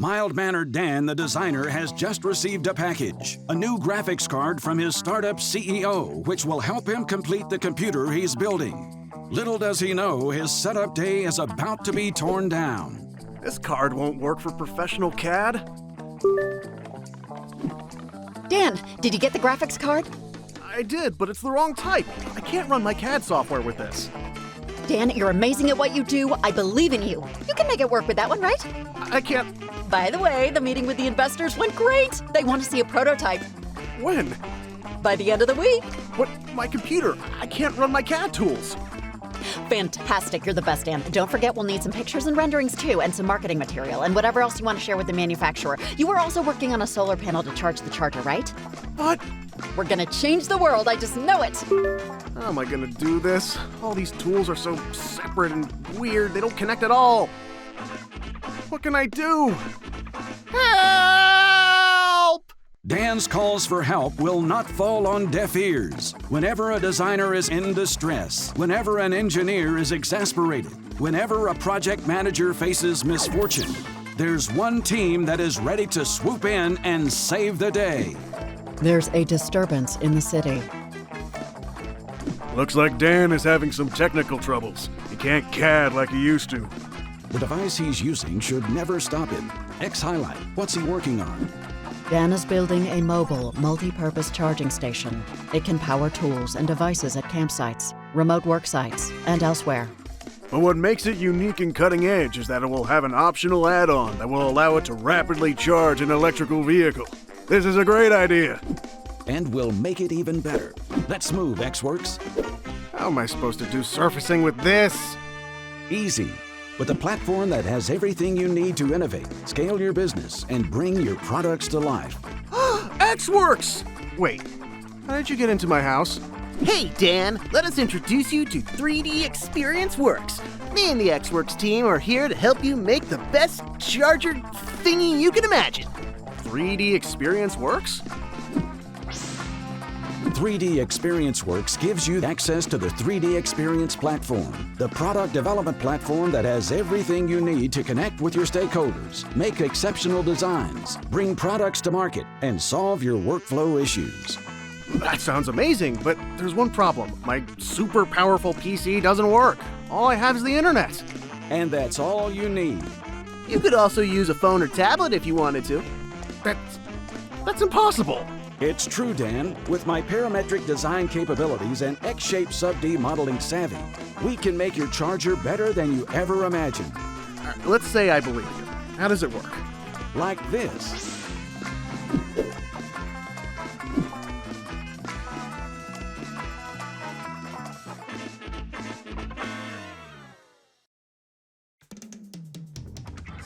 Mild-mannered Dan, the designer, has just received a package, a new graphics card from his startup CEO, which will help him complete the computer he's building. Little does he know, his setup day is about to be torn down. This card won't work for professional CAD. Dan, did you get the graphics card? I did, but it's the wrong type. I can't run my CAD software with this. Dan, you're amazing at what you do. I believe in you. You can make it work with that one, right? I can't... By the way, the meeting with the investors went great. They want to see a prototype. When? By the end of the week. What? My computer. I can't run my CAD tools. Fantastic. You're the best, Dan. Don't forget we'll need some pictures and renderings too, and some marketing material, and whatever else you want to share with the manufacturer. You were also working on a solar panel to charge the charger, right? What? We're gonna change the world. I just know it. How am I gonna do this? All these tools are so separate and weird. They don't connect at all. What can I do? Help! Dan's calls for help will not fall on deaf ears. Whenever a designer is in distress, whenever an engineer is exasperated, whenever a project manager faces misfortune, there's one team that is ready to swoop in and save the day. There's a disturbance in the city. Looks like Dan is having some technical troubles. He can't CAD like he used to. The device he's using should never stop him. X-Highlight, what's he working on? Dan is building a mobile, multi-purpose charging station. It can power tools and devices at campsites, remote work sites, and elsewhere. But what makes it unique and cutting edge is that it will have an optional add-on that will allow it to rapidly charge an electrical vehicle. This is a great idea. And we'll make it even better. Let's move, xWorks. How am I supposed to do surfacing with this? Easy. With a platform that has everything you need to innovate, scale your business, and bring your products to life. xWorks! Wait, how did you get into my house? Hey, Dan, let us introduce you to 3D Experience Works. Me and the xWorks team are here to help you make the best charger thingy you can imagine. 3D Experience Works? 3D Experience Works gives you access to the 3D Experience platform, the product development platform that has everything you need to connect with your stakeholders, make exceptional designs, bring products to market, and solve your workflow issues. That sounds amazing, but there's one problem. My super powerful PC doesn't work. All I have is the internet. And that's all you need. You could also use a phone or tablet if you wanted to. That's impossible. It's true, Dan. With my parametric design capabilities and xShape sub-D modeling savvy, we can make your charger better than you ever imagined. Let's say I believe you. How does it work? Like this.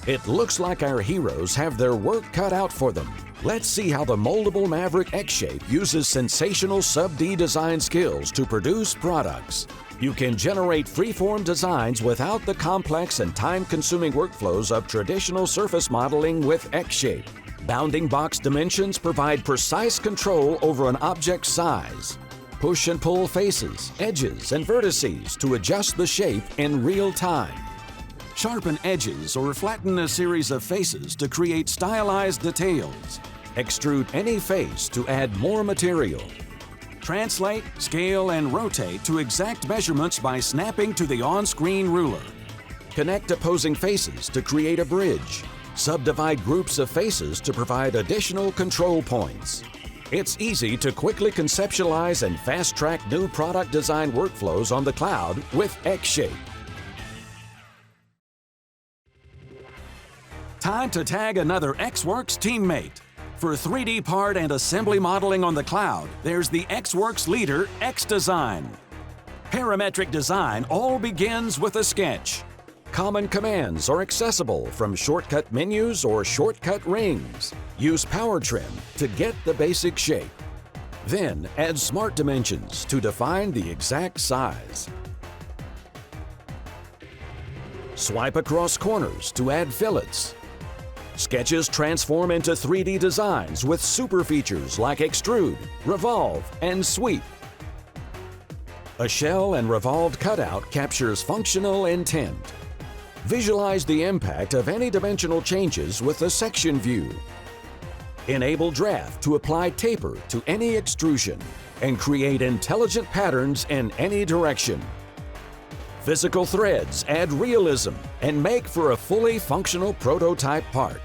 It looks like our heroes have their work cut out for them. Let's see how the moldable Maverick xShape uses sensational sub-D design skills to produce products. You can generate freeform designs without the complex and time-consuming workflows of traditional surface modeling with xShape. Bounding box dimensions provide precise control over an object's size. Push and pull faces, edges, and vertices to adjust the shape in real time. Sharpen edges or flatten a series of faces to create stylized details. Extrude any face to add more material. Translate, scale, and rotate to exact measurements by snapping to the on-screen ruler. Connect opposing faces to create a bridge. Subdivide groups of faces to provide additional control points. It's easy to quickly conceptualize and fast-track new product design workflows on the cloud with xShape. Time to tag another xWorks teammate. For 3D part and assembly modeling on the cloud, there's the xWorks leader, xDesign. Parametric design all begins with a sketch. Common commands are accessible from shortcut menus or shortcut rings. Use power trim to get the basic shape. Then add smart dimensions to define the exact size. Swipe across corners to add fillets. Sketches transform into 3D designs with super features like extrude, revolve, and sweep. A shell and revolved cutout captures functional intent. Visualize the impact of any dimensional changes with the section view. Enable draft to apply taper to any extrusion and create intelligent patterns in any direction. Physical threads add realism and make for a fully functional prototype part.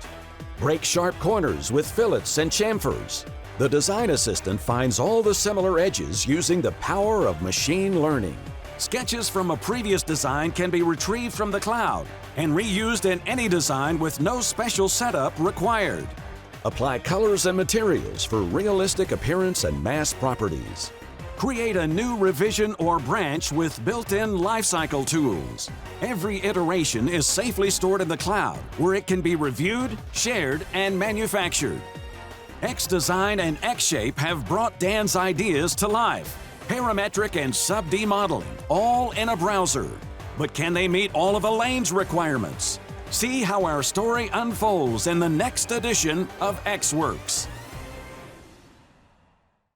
Break sharp corners with fillets and chamfers. The design assistant finds all the similar edges using the power of machine learning. Sketches from a previous design can be retrieved from the cloud and reused in any design with no special setup required. Apply colors and materials for realistic appearance and mass properties. Create a new revision or branch with built-in lifecycle tools. Every iteration is safely stored in the cloud where it can be reviewed, shared, and manufactured. xDesign and xShape have brought Dan's ideas to life. Parametric and sub-D modeling, all in a browser. But can they meet all of Elaine's requirements? See how our story unfolds in the next edition of xWorks.